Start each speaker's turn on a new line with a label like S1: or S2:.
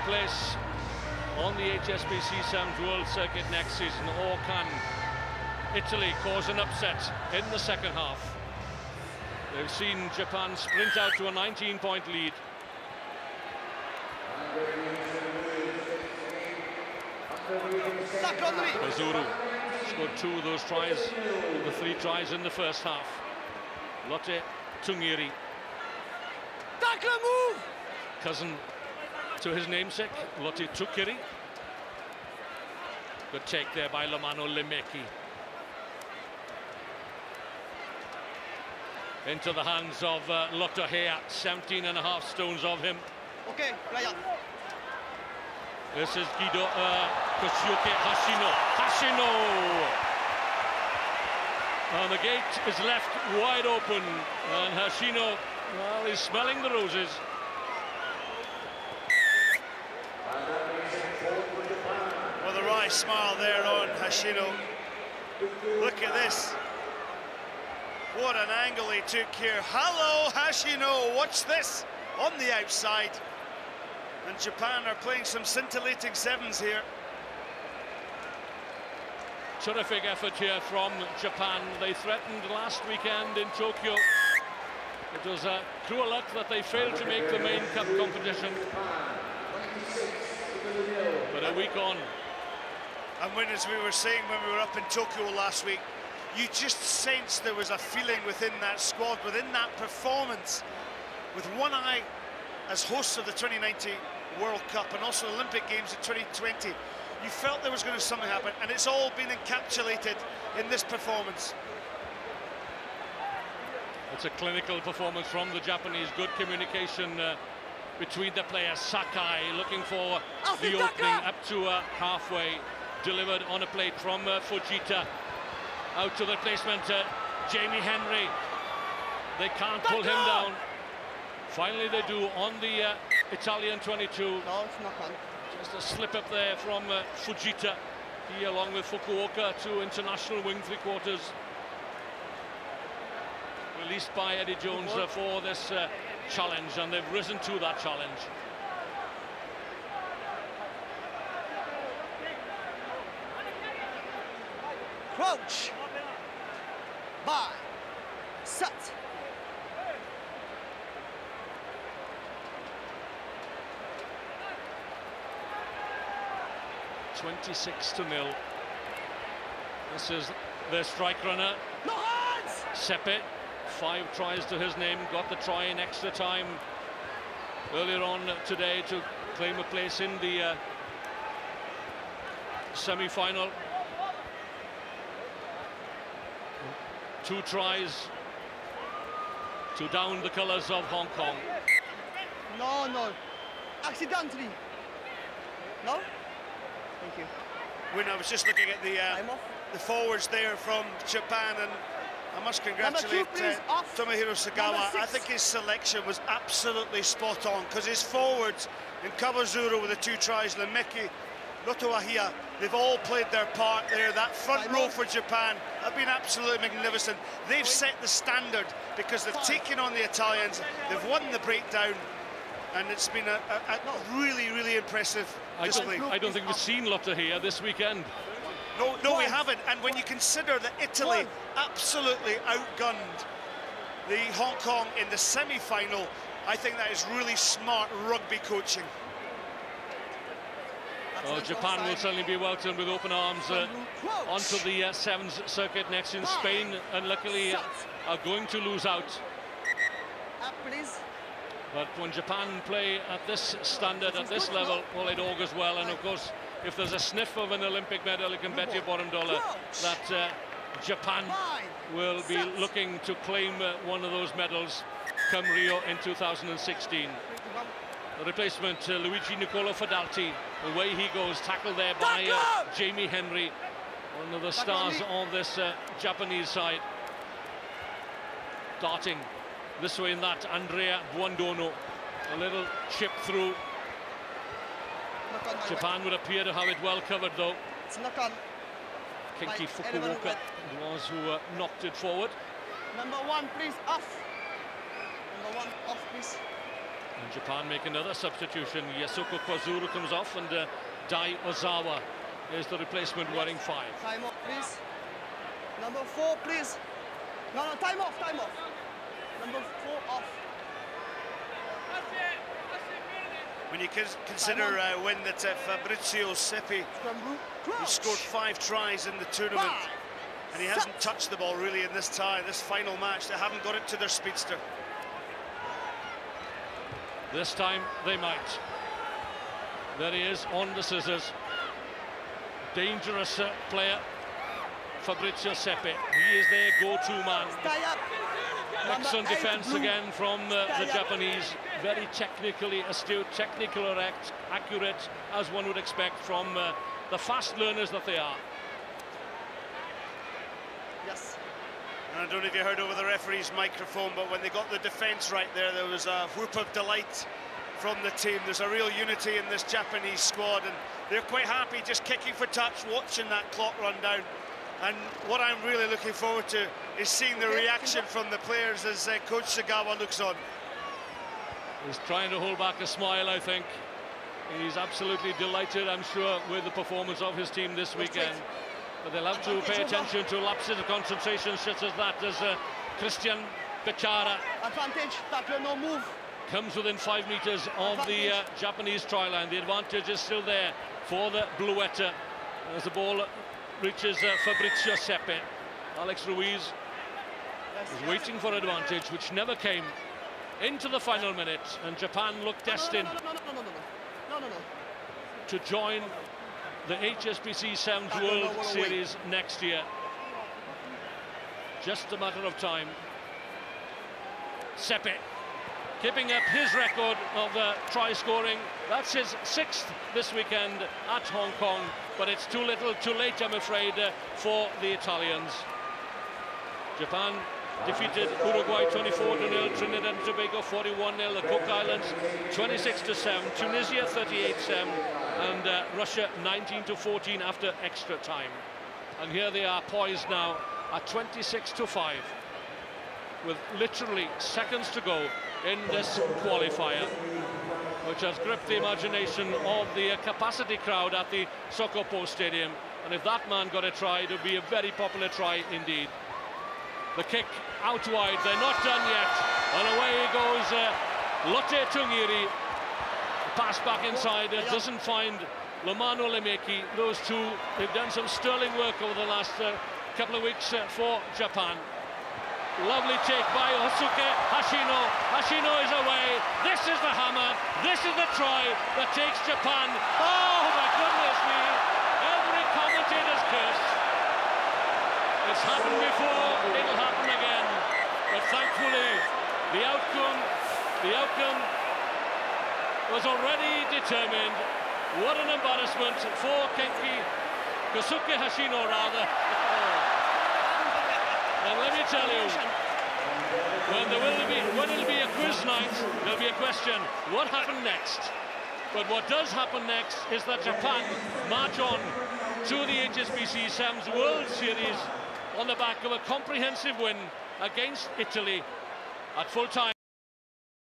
S1: place on the HSBC Sevens World Circuit next season, or can Italy cause an upset in the second half? They've seen Japan sprint out to a 19-point lead. Kozuru scored 2 of those tries, the 3 tries in the first half. Lotte Tungiri, cousin to his namesake, Lotte Tukiri. Good take there by Lomano Lemeki. Into the hands of Lotto Hea, 17.5 stones of him.
S2: Okay, Ryan.
S1: This is Guido Koshuke Hashino. Hashino! And the gate is left wide open, and Hashino, well, he's smelling the roses.
S3: Well, the wry smile there on Hashino. Look at this. What an angle he took here. Hello, Hashino, watch this on the outside. And Japan are playing some scintillating sevens here.
S1: Terrific effort here from Japan. They threatened last weekend in Tokyo. It was a cruel luck that they failed to make the main cup competition. But a week on.
S3: And when, as we were saying when we were up in Tokyo last week, you just sensed there was a feeling within that squad, within that performance, with one eye as hosts of the 2019 World Cup and also Olympic Games in 2020. You felt there was going to something happen, and it's all been encapsulated in this performance.
S1: It's a clinical performance from the Japanese. Good communication between the players. Sakai looking for the opening up to halfway. Delivered on a plate from Fujita. Out to the replacement, Jamie Henry. They can't pull him down. Finally they do on the Italian 22.
S2: No, it's not on.
S1: Just a slip up there from Fujita. He, along with Fukuoka, 2 international wing three-quarters. Released by Eddie Jones for this challenge, and they've risen to that challenge.
S2: Crouch. Bye. Set.
S1: (26-0). This is their strike runner.
S2: No hands!
S1: Sepe, 5 tries to his name, got the try in extra time earlier on today to claim a place in the semi-final. 2 tries to down the colours of Hong Kong.
S2: No, no. Accidentally. No? Thank you.
S3: When I was just looking at the forwards there from Japan, and I must congratulate Tomohiro Sagawa. I think his selection was absolutely spot on, because his forwards in Kawazuru with the 2 tries, Lemeki, Rotoahia, they've all played their part there. That front row for Japan have been absolutely magnificent. They've set the standard because they've taken on the Italians, they've won the breakdown, and it's been a really, really impressive display.
S1: I don't think we've seen Lotte here this weekend.
S3: No, we haven't. And when you consider that Italy absolutely outgunned the Hong Kong in the semi-final, I think that is really smart rugby coaching.
S1: Well, Japan will certainly be welcomed with open arms onto the Sevens circuit next in Spain, and luckily are going to lose out. But when Japan play at this standard, at this level, well, it augurs well. And of course, if there's a sniff of an Olympic medal, you can bet your bottom dollar that Japan will be looking to claim one of those medals come Rio in 2016. The replacement, Luigi Niccolo Fadalti, away he goes, tackled there by Jamie Henry, one of the stars on this Japanese side. Darting this way and that, Andrea Buondono, a little chip through. Japan would appear to have it well covered though.
S2: It's not on.
S1: Kenki Fukuoka was who knocked it forward.
S2: Number 1, please, off. Number 1, off, please.
S1: And Japan make another substitution. Yasuko Kwazuru comes off, and Dai Ozawa is the replacement, wearing 5.
S2: Time off, please. Number 4, please. No, time off, time off. Number 4 off.
S3: When you consider when that Fabrizio Seppi, he scored 5 tries in the tournament, and he hasn't touched the ball really in this final match. They haven't got it to their speedster.
S1: This time they might. There he is on the scissors. Dangerous player, Fabrizio Seppi. He is their go-to man. Excellent defense again from the Japanese. Very technically astute, technically accurate, as one would expect from the fast learners that they are.
S2: Yes.
S3: And I don't know if you heard over the referee's microphone, but when they got the defense right there was a whoop of delight from the team. There's a real unity in this Japanese squad, and they're quite happy just kicking for touch, watching that clock run down. And what I'm really looking forward to is seeing the reaction from the players as Coach Sagawa looks on.
S1: He's trying to hold back a smile, I think. He's absolutely delighted, I'm sure, with the performance of his team this weekend. But they'll have to pay attention to lapses of concentration such as that, as Christian Bechara
S2: no move.
S1: comes within 5 meters of the Japanese try line. The advantage is still there for the Bluetta as the ball reaches Fabrizio Seppi. Alex Ruiz is waiting for advantage, which never came into the final minute, and Japan looked destined to join the HSBC Sevens World Series next year. Just a matter of time. Seppi keeping up his record of try scoring. That's his 6th this weekend at Hong Kong, but it's too little, too late, I'm afraid, for the Italians. Japan defeated Uruguay 24-0, Trinidad and Tobago 41-0, the Cook Islands 26-7, Tunisia 38-7, and Russia 19-14 after extra time. And here they are poised now at 26-5, with literally seconds to go in this qualifier, which has gripped the imagination of the capacity crowd at the Sokopo Stadium. And if that man got a try, it would be a very popular try indeed. The kick out wide, they're not done yet, and away goes Lotte Tungiri. The pass back inside, doesn't find Lomano Lemeki. Those two, they've done some sterling work over the last couple of weeks for Japan. Lovely take by Hosuke Hashino. Hashino is away. This is the hammer. This is the try that takes Japan. Oh my goodness me! Every commentator's cursed. It's happened before, it'll happen again. But thankfully, the outcome was already determined. What an embarrassment for Kenki Kosuke Hashino, rather. And let me tell you, when it'll be a quiz night, there'll be a question: what happened next? But what does happen next is that Japan march on to the HSBC Sevens World Series on the back of a comprehensive win against Italy at full time.